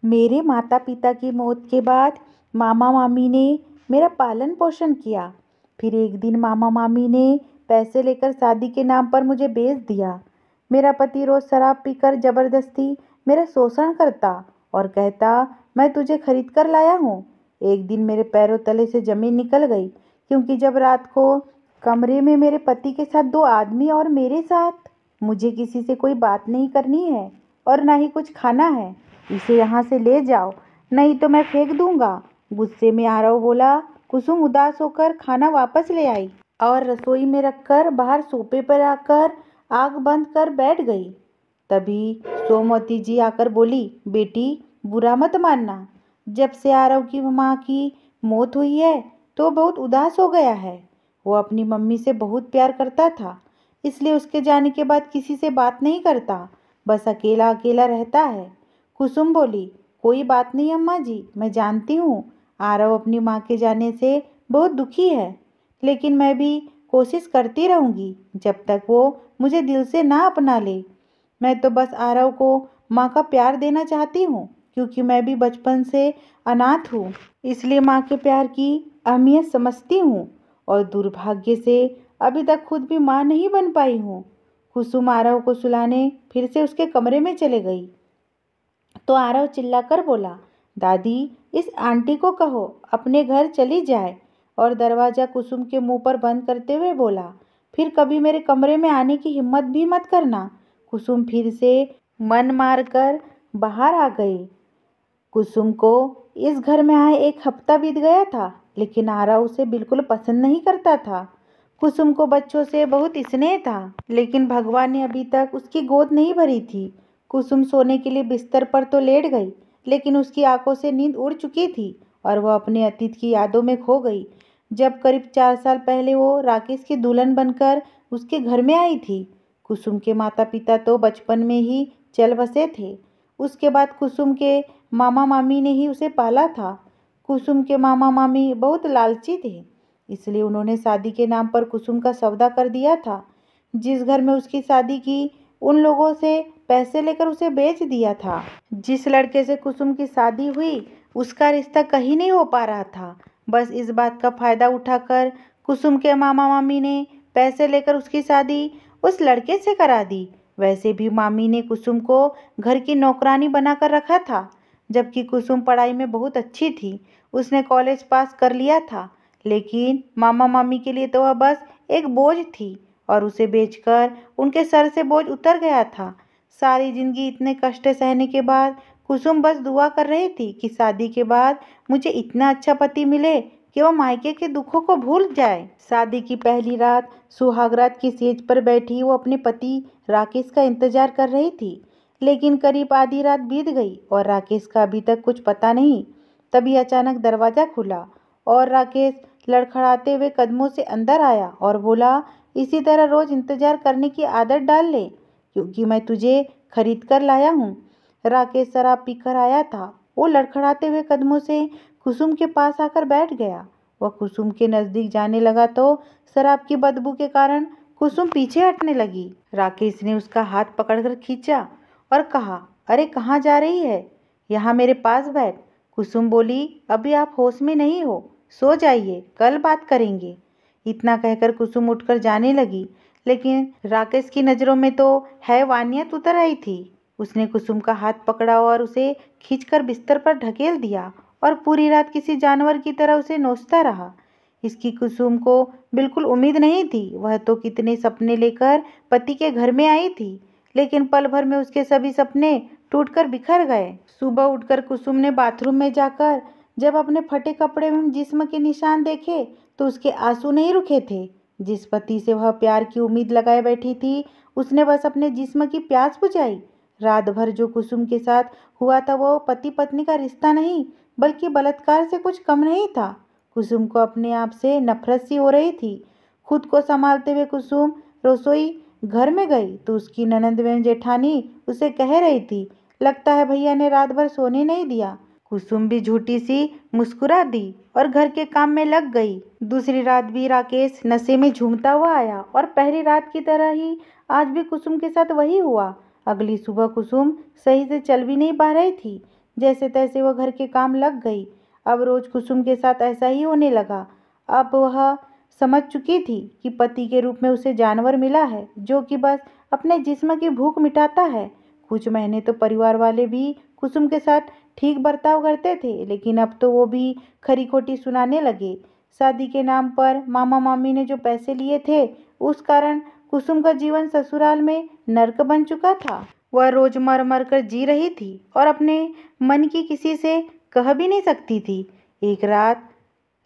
मेरे माता पिता की मौत के बाद मामा मामी ने मेरा पालन पोषण किया। फिर एक दिन मामा मामी ने पैसे लेकर शादी के नाम पर मुझे बेच दिया। मेरा पति रोज शराब पीकर जबरदस्ती मेरा शोषण करता और कहता, मैं तुझे खरीद कर लाया हूँ। एक दिन मेरे पैरों तले से जमीन निकल गई, क्योंकि जब रात को कमरे में मेरे पति के साथ दो आदमी और मेरे साथ, मुझे किसी से कोई बात नहीं करनी है और ना ही कुछ खाना है। इसे यहाँ से ले जाओ, नहीं तो मैं फेंक दूंगा। गुस्से में आरव बोला। कुसुम उदास होकर खाना वापस ले आई और रसोई में रखकर बाहर सोफे पर आकर आग बंद कर बैठ गई। तभी सोमवती जी आकर बोली, बेटी बुरा मत मानना। जब से आरव की माँ की मौत हुई है तो बहुत उदास हो गया है। वो अपनी मम्मी से बहुत प्यार करता था, इसलिए उसके जाने के बाद किसी से बात नहीं करता, बस अकेला अकेला रहता है। कुसुम बोली, कोई बात नहीं अम्मा जी, मैं जानती हूँ आरव अपनी माँ के जाने से बहुत दुखी है, लेकिन मैं भी कोशिश करती रहूँगी जब तक वो मुझे दिल से ना अपना ले। मैं तो बस आरव को माँ का प्यार देना चाहती हूँ, क्योंकि मैं भी बचपन से अनाथ हूँ, इसलिए माँ के प्यार की अहमियत समझती हूँ और दुर्भाग्य से अभी तक खुद भी माँ नहीं बन पाई हूँ। कुसुम आरव को सुलाने फिर से उसके कमरे में चले गई तो आरव चिल्लाकर बोला, दादी इस आंटी को कहो अपने घर चली जाए। और दरवाज़ा कुसुम के मुंह पर बंद करते हुए बोला, फिर कभी मेरे कमरे में आने की हिम्मत भी मत करना। कुसुम फिर से मन मार कर बाहर आ गई। कुसुम को इस घर में आए एक हफ्ता बीत गया था, लेकिन आरव उसे बिल्कुल पसंद नहीं करता था। कुसुम को बच्चों से बहुत स्नेह था, लेकिन भगवान ने अभी तक उसकी गोद नहीं भरी थी। कुसुम सोने के लिए बिस्तर पर तो लेट गई, लेकिन उसकी आंखों से नींद उड़ चुकी थी और वह अपने अतीत की यादों में खो गई। जब करीब 4 साल पहले वो राकेश की दुल्हन बनकर उसके घर में आई थी। कुसुम के माता पिता तो बचपन में ही चल बसे थे। उसके बाद कुसुम के मामा मामी ने ही उसे पाला था। कुसुम के मामा मामी बहुत लालची थे, इसलिए उन्होंने शादी के नाम पर कुसुम का सौदा कर दिया था। जिस घर में उसकी शादी की, उन लोगों से पैसे लेकर उसे बेच दिया था। जिस लड़के से कुसुम की शादी हुई, उसका रिश्ता कहीं नहीं हो पा रहा था। बस इस बात का फायदा उठाकर कुसुम के मामा मामी ने पैसे लेकर उसकी शादी उस लड़के से करा दी। वैसे भी मामी ने कुसुम को घर की नौकरानी बनाकर रखा था, जबकि कुसुम पढ़ाई में बहुत अच्छी थी। उसने कॉलेज पास कर लिया था, लेकिन मामा मामी के लिए तो वह बस एक बोझ थी और उसे बेचकर उनके सर से बोझ उतर गया था। सारी जिंदगी इतने कष्ट सहने के बाद कुसुम बस दुआ कर रही थी कि शादी के बाद मुझे इतना अच्छा पति मिले कि वह मायके के दुखों को भूल जाए। शादी की पहली रात सुहागरात की सेज पर बैठी वो अपने पति राकेश का इंतजार कर रही थी, लेकिन करीब आधी रात बीत गई और राकेश का अभी तक कुछ पता नहीं। तभी अचानक दरवाज़ा खुला और राकेश लड़खड़ाते हुए कदमों से अंदर आया और बोला, इसी तरह रोज इंतजार करने की आदत डाल ले, क्योंकि मैं तुझे खरीद कर लाया हूँ। राकेश शराब पीकर आया था। वो लड़खड़ाते हुए कदमों से कुसुम के पास आकर बैठ गया। वह कुसुम के नजदीक जाने लगा तो शराब की बदबू के कारण कुसुम पीछे हटने लगी। राकेश ने उसका हाथ पकड़कर खींचा और कहा, अरे कहाँ जा रही है, यहाँ मेरे पास बैठ। कुसुम बोली, अभी आप होश में नहीं हो, सो जाइए, कल बात करेंगे। इतना कहकर कुसुम उठकर जाने लगी, लेकिन राकेश की नज़रों में तो हैवानियत उतर आई थी। उसने कुसुम का हाथ पकड़ा और उसे खींचकर बिस्तर पर ढकेल दिया और पूरी रात किसी जानवर की तरह उसे नोचता रहा। इसकी कुसुम को बिल्कुल उम्मीद नहीं थी। वह तो कितने सपने लेकर पति के घर में आई थी, लेकिन पल भर में उसके सभी सपने टूटकर बिखर गए। सुबह उठकर कुसुम ने बाथरूम में जाकर जब अपने फटे कपड़े में जिस्म के निशान देखे तो उसके आंसू नहीं रुके थे। जिस पति से वह प्यार की उम्मीद लगाए बैठी थी, उसने बस अपने जिस्म की प्यास बुझाई। रात भर जो कुसुम के साथ हुआ था वो पति पत्नी का रिश्ता नहीं, बल्कि बलात्कार से कुछ कम नहीं था। कुसुम को अपने आप से नफरत सी हो रही थी। खुद को संभालते हुए कुसुम रसोई घर में गई तो उसकी ननंद एवं जेठानी उसे कह रही थी, लगता है भैया ने रात भर सोने नहीं दिया। कुसुम भी झूठी सी मुस्कुरा दी और घर के काम में लग गई। दूसरी रात भी राकेश नशे में झूमता हुआ आया और पहली रात की तरह ही आज भी कुसुम के साथ वही हुआ। अगली सुबह कुसुम सही से चल भी नहीं पा रही थी, जैसे तैसे वह घर के काम लग गई। अब रोज कुसुम के साथ ऐसा ही होने लगा। अब वह समझ चुकी थी कि पति के रूप में उसे जानवर मिला है जो कि बस अपने जिस्म की भूख मिटाता है। कुछ महीने तो परिवार वाले भी कुसुम के साथ ठीक बर्ताव करते थे, लेकिन अब तो वो भी खरी खोटी सुनाने लगे। शादी के नाम पर मामा मामी ने जो पैसे लिए थे, उस कारण कुसुम का जीवन ससुराल में नर्क बन चुका था। वह रोज मर मर कर जी रही थी और अपने मन की किसी से कह भी नहीं सकती थी। एक रात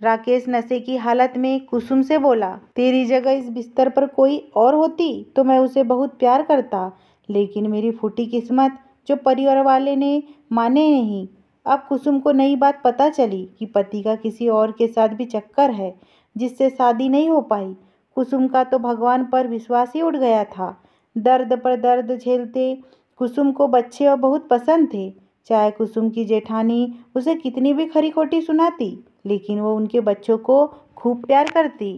राकेश नशे की हालत में कुसुम से बोला, तेरी जगह इस बिस्तर पर कोई और होती तो मैं उसे बहुत प्यार करता, लेकिन मेरी फूटी किस्मत जो परिवार वाले ने माने नहीं। अब कुसुम को नई बात पता चली कि पति का किसी और के साथ भी चक्कर है, जिससे शादी नहीं हो पाई। कुसुम का तो भगवान पर विश्वास ही उठ गया था। दर्द पर दर्द झेलते कुसुम को बच्चे और बहुत पसंद थे। चाहे कुसुम की जेठानी उसे कितनी भी खरी खोटी सुनाती, लेकिन वो उनके बच्चों को खूब प्यार करती।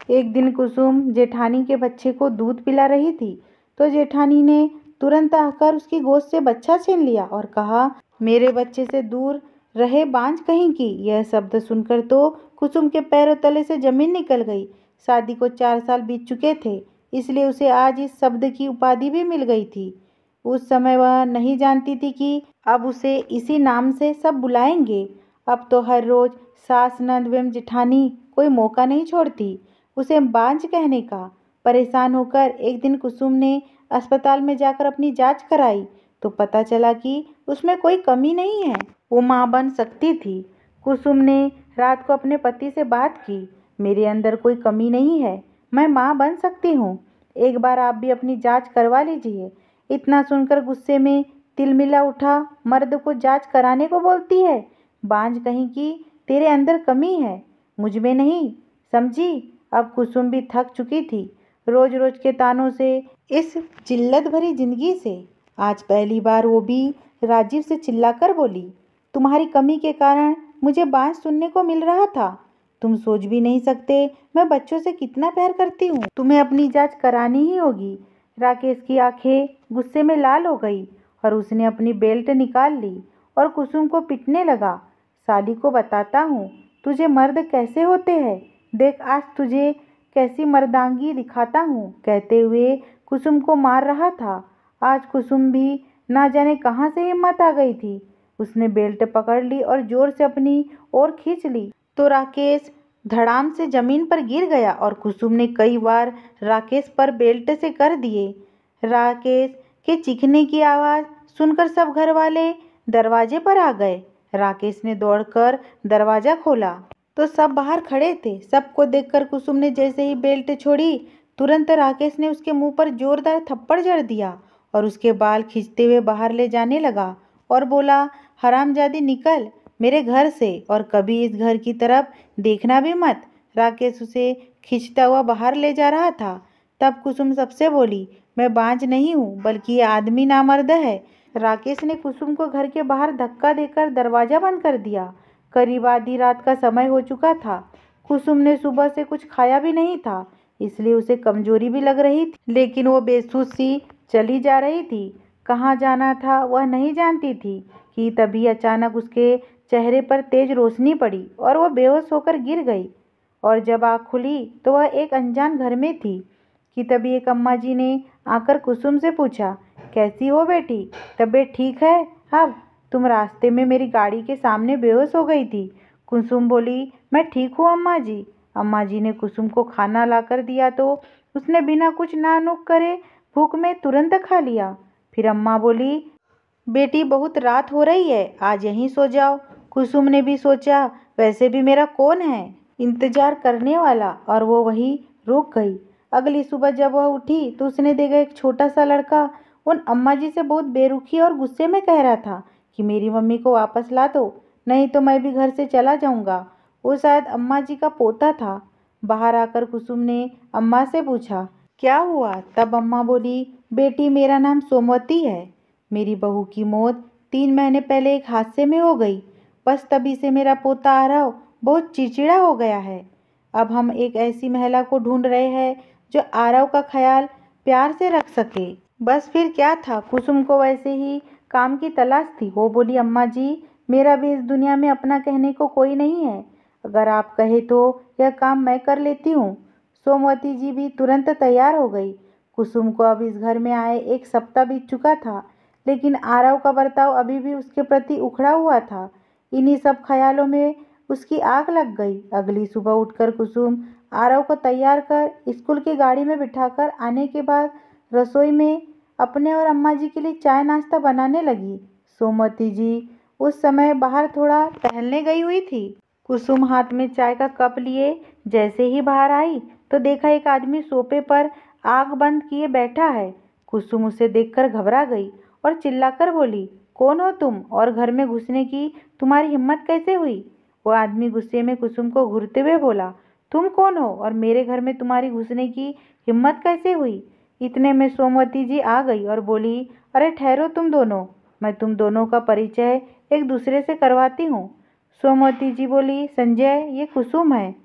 एक दिन कुसुम जेठानी के बच्चे को दूध पिला रही थी, तो जेठानी ने तुरंत आकर उसकी गोद से बच्चा छीन लिया और कहा, मेरे बच्चे से दूर रहे बांझ कहीं की। यह शब्द सुनकर तो कुसुम के पैरों तले से जमीन निकल गई। शादी को 4 साल बीत चुके थे, इसलिए उसे आज इस शब्द की उपाधि भी मिल गई थी। उस समय वह नहीं जानती थी कि अब उसे इसी नाम से सब बुलाएंगे। अब तो हर रोज सास नंद एवं जेठानी कोई मौका नहीं छोड़ती उसे बांझ कहने का। परेशान होकर एक दिन कुसुम ने अस्पताल में जाकर अपनी जांच कराई, तो पता चला कि उसमें कोई कमी नहीं है, वो मां बन सकती थी। कुसुम ने रात को अपने पति से बात की, मेरे अंदर कोई कमी नहीं है, मैं मां बन सकती हूँ, एक बार आप भी अपनी जांच करवा लीजिए। इतना सुनकर गुस्से में तिलमिला उठा, मर्द को जांच कराने को बोलती है, बांझ कहीं की, तेरे अंदर कमी है, मुझ में नहीं, समझी। अब कुसुम भी थक चुकी थी रोज रोज के तानों से, इस जिल्लत भरी जिंदगी से। आज पहली बार वो भी राजीव से चिल्लाकर बोली, तुम्हारी कमी के कारण मुझे बांझ सुनने को मिल रहा था। तुम सोच भी नहीं सकते मैं बच्चों से कितना प्यार करती हूँ, तुम्हें अपनी जांच करानी ही होगी। राकेश की आंखें गुस्से में लाल हो गई और उसने अपनी बेल्ट निकाल ली और कुसुम को पीटने लगा। साली को बताता हूँ तुझे मर्द कैसे होते हैं, देख आज तुझे कैसी मर्दांगी दिखाता हूँ, कहते हुए कुसुम को मार रहा था। आज कुसुम भी ना जाने कहाँ से हिम्मत आ गई थी। उसने बेल्ट पकड़ ली और जोर से अपनी ओर खींच ली, तो राकेश धड़ाम से जमीन पर गिर गया और कुसुम ने कई बार राकेश पर बेल्ट से कर दिए। राकेश के चीखने की आवाज़ सुनकर सब घर वाले दरवाजे पर आ गए। राकेश ने दौड़कर दरवाज़ा खोला तो सब बाहर खड़े थे। सबको देखकर कुसुम ने जैसे ही बेल्ट छोड़ी, तुरंत राकेश ने उसके मुंह पर जोरदार थप्पड़ जड़ दिया और उसके बाल खींचते हुए बाहर ले जाने लगा और बोला, हरामजादी निकल मेरे घर से और कभी इस घर की तरफ देखना भी मत। राकेश उसे खींचता हुआ बाहर ले जा रहा था। तब कुसुम सबसे बोली, मैं बांझ नहीं हूँ, बल्कि ये आदमी नामर्द है। राकेश ने कुसुम को घर के बाहर धक्का देकर दरवाज़ा बंद कर दिया। करीब आधी रात का समय हो चुका था। कुसुम ने सुबह से कुछ खाया भी नहीं था, इसलिए उसे कमजोरी भी लग रही थी, लेकिन वो बेसुध सी चली जा रही थी। कहाँ जाना था वह नहीं जानती थी कि तभी अचानक उसके चेहरे पर तेज रोशनी पड़ी और वह बेहोश होकर गिर गई। और जब आँख खुली तो वह एक अनजान घर में थी कि तभी एक अम्मा जी ने आकर कुसुम से पूछा, कैसी हो बेटी, तबीयत ठीक है? अब तुम रास्ते में मेरी गाड़ी के सामने बेहोश हो गई थी। कुसुम बोली, मैं ठीक हूँ अम्मा जी। अम्मा जी ने कुसुम को खाना लाकर दिया तो उसने बिना कुछ नानुक करे भूख में तुरंत खा लिया। फिर अम्मा बोली, बेटी बहुत रात हो रही है, आज यहीं सो जाओ। कुसुम ने भी सोचा, वैसे भी मेरा कौन है इंतजार करने वाला, और वो वहीं रुक गई। अगली सुबह जब वह उठी तो उसने देखा एक छोटा सा लड़का उन अम्मा जी से बहुत बेरुखी और गुस्से में कह रहा था कि मेरी मम्मी को वापस ला दो, नहीं तो मैं भी घर से चला जाऊंगा। वो शायद अम्मा जी का पोता था। बाहर आकर कुसुम ने अम्मा से पूछा, क्या हुआ? तब अम्मा बोली, बेटी मेरा नाम सोमवती है। मेरी बहू की मौत 3 महीने पहले एक हादसे में हो गई। बस तभी से मेरा पोता आरव बहुत चिड़चिड़ा हो गया है। अब हम एक ऐसी महिला को ढूंढ रहे हैं जो आरव का ख्याल प्यार से रख सके। बस फिर क्या था, कुसुम को वैसे ही काम की तलाश थी। वो बोली, अम्मा जी मेरा भी इस दुनिया में अपना कहने को कोई नहीं है। अगर आप कहे तो यह काम मैं कर लेती हूँ। सोमवती जी भी तुरंत तैयार हो गई। कुसुम को अब इस घर में आए 1 सप्ताह बीत चुका था, लेकिन आरव का बर्ताव अभी भी उसके प्रति उखड़ा हुआ था। इन्हीं सब ख्यालों में उसकी आग लग गई। अगली सुबह उठकर कुसुम आरव को तैयार कर स्कूल की गाड़ी में बिठाकर आने के बाद रसोई में अपने और अम्मा जी के लिए चाय नाश्ता बनाने लगी। सोमवती जी उस समय बाहर थोड़ा टहलने गई हुई थी। कुसुम हाथ में चाय का कप लिए जैसे ही बाहर आई तो देखा एक आदमी सोफे पर आग बंद किए बैठा है। कुसुम उसे देखकर घबरा गई और चिल्लाकर बोली, कौन हो तुम और घर में घुसने की तुम्हारी हिम्मत कैसे हुई? वो आदमी गुस्से में कुसुम को घूरते हुए बोला, तुम कौन हो और मेरे घर में तुम्हारी घुसने की हिम्मत कैसे हुई? इतने में सोमवती जी आ गई और बोली, अरे ठहरो तुम दोनों, मैं तुम दोनों का परिचय एक दूसरे से करवाती हूँ। सोमवती जी बोली, संजय ये कुसुम है,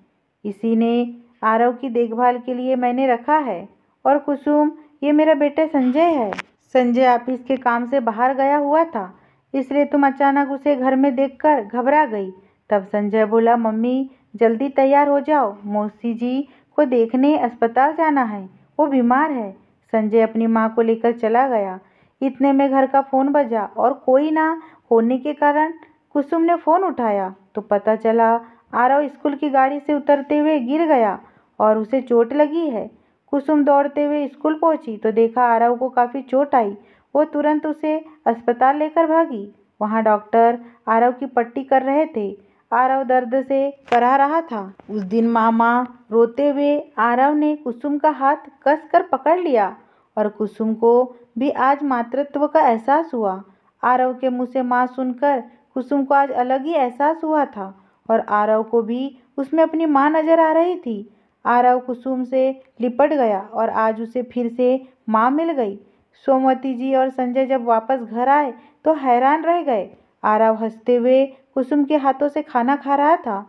इसी ने आरव की देखभाल के लिए मैंने रखा है। और कुसुम ये मेरा बेटा संजय है। संजय ऑफिस के काम से बाहर गया हुआ था, इसलिए तुम अचानक उसे घर में देखकर घबरा गई। तब संजय बोला, मम्मी जल्दी तैयार हो जाओ, मौसी जी को देखने अस्पताल जाना है, वो बीमार है। संजय अपनी माँ को लेकर चला गया। इतने में घर का फ़ोन बजा और कोई ना होने के कारण कुसुम ने फ़ोन उठाया तो पता चला आरव स्कूल की गाड़ी से उतरते हुए गिर गया और उसे चोट लगी है। कुसुम दौड़ते हुए स्कूल पहुंची तो देखा आरव को काफ़ी चोट आई। वो तुरंत उसे अस्पताल लेकर भागी। वहां डॉक्टर आरव की पट्टी कर रहे थे। आरव दर्द से कराह रहा था। उस दिन मामा रोते हुए आरव ने कुसुम का हाथ कसकर पकड़ लिया और कुसुम को भी आज मातृत्व का एहसास हुआ। आरव के मुंह से माँ सुनकर कुसुम को आज अलग ही एहसास हुआ था और आरव को भी उसमें अपनी माँ नजर आ रही थी। आरव कुसुम से लिपट गया और आज उसे फिर से माँ मिल गई। सोमवती जी और संजय जब वापस घर आए तो हैरान रह गए। आरव हंसते हुए कुसुम के हाथों से खाना खा रहा था।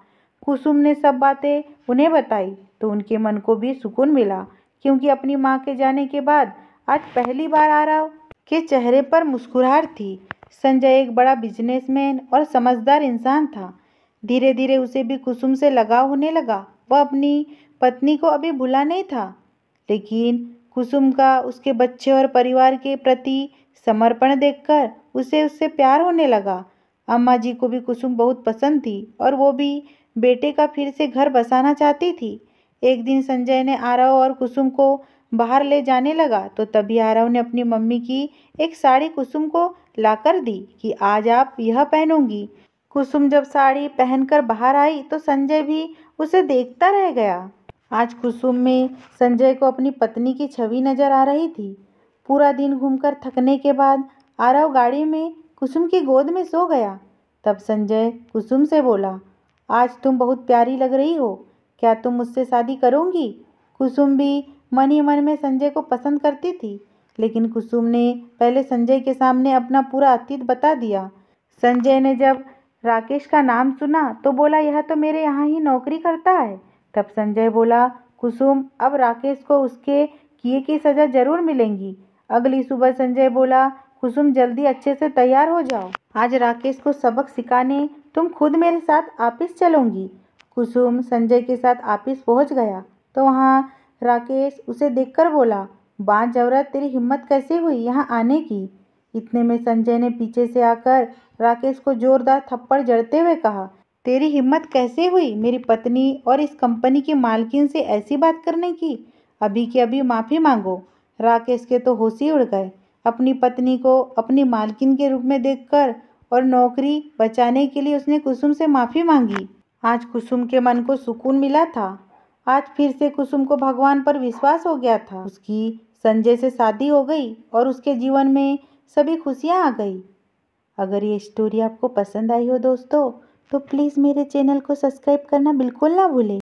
कुसुम ने सब बातें उन्हें बताई तो उनके मन को भी सुकून मिला, क्योंकि अपनी माँ के जाने के बाद आज पहली बार आरव के चेहरे पर मुस्कुराहट थी। संजय एक बड़ा बिजनेसमैन और समझदार इंसान था। धीरे धीरे उसे भी कुसुम से लगाव होने लगा। वह अपनी पत्नी को अभी भूला नहीं था, लेकिन कुसुम का उसके बच्चे और परिवार के प्रति समर्पण देखकर उसे उससे प्यार होने लगा। अम्मा जी को भी कुसुम बहुत पसंद थी और वो भी बेटे का फिर से घर बसाना चाहती थी। एक दिन संजय ने आरव और कुसुम को बाहर ले जाने लगा तो तभी आरव ने अपनी मम्मी की एक साड़ी कुसुम को लाकर दी कि आज आप यह पहनूंगी। कुसुम जब साड़ी पहनकर बाहर आई तो संजय भी उसे देखता रह गया। आज कुसुम में संजय को अपनी पत्नी की छवि नजर आ रही थी। पूरा दिन घूमकर थकने के बाद आरव गाड़ी में कुसुम की गोद में सो गया। तब संजय कुसुम से बोला, आज तुम बहुत प्यारी लग रही हो, क्या तुम मुझसे शादी करोगी? कुसुम भी मन ही मन में संजय को पसंद करती थी, लेकिन कुसुम ने पहले संजय के सामने अपना पूरा अतीत बता दिया। संजय ने जब राकेश का नाम सुना तो बोला, यह तो मेरे यहाँ ही नौकरी करता है। तब संजय बोला, कुसुम अब राकेश को उसके किए की सज़ा जरूर मिलेगी। अगली सुबह संजय बोला, कुसुम जल्दी अच्छे से तैयार हो जाओ, आज राकेश को सबक सिखाने तुम खुद मेरे साथ ऑफिस चलोगी। कुसुम संजय के साथ ऑफिस पहुंच गया तो वहाँ राकेश उसे देखकर बोला, बांझ औरत, तेरी हिम्मत कैसे हुई यहाँ आने की? इतने में संजय ने पीछे से आकर राकेश को जोरदार थप्पड़ जड़ते हुए कहा, तेरी हिम्मत कैसे हुई मेरी पत्नी और इस कंपनी की मालकिन से ऐसी बात करने की? अभी की अभी माफ़ी मांगो। राकेश के तो होश ही उड़ गए। अपनी पत्नी को अपनी मालकिन के रूप में देखकर और नौकरी बचाने के लिए उसने कुसुम से माफ़ी मांगी। आज कुसुम के मन को सुकून मिला था। आज फिर से कुसुम को भगवान पर विश्वास हो गया था। उसकी संजय से शादी हो गई और उसके जीवन में सभी खुशियाँ आ गई। अगर ये स्टोरी आपको पसंद आई हो दोस्तों, तो प्लीज़ मेरे चैनल को सब्सक्राइब करना बिल्कुल ना भूलें।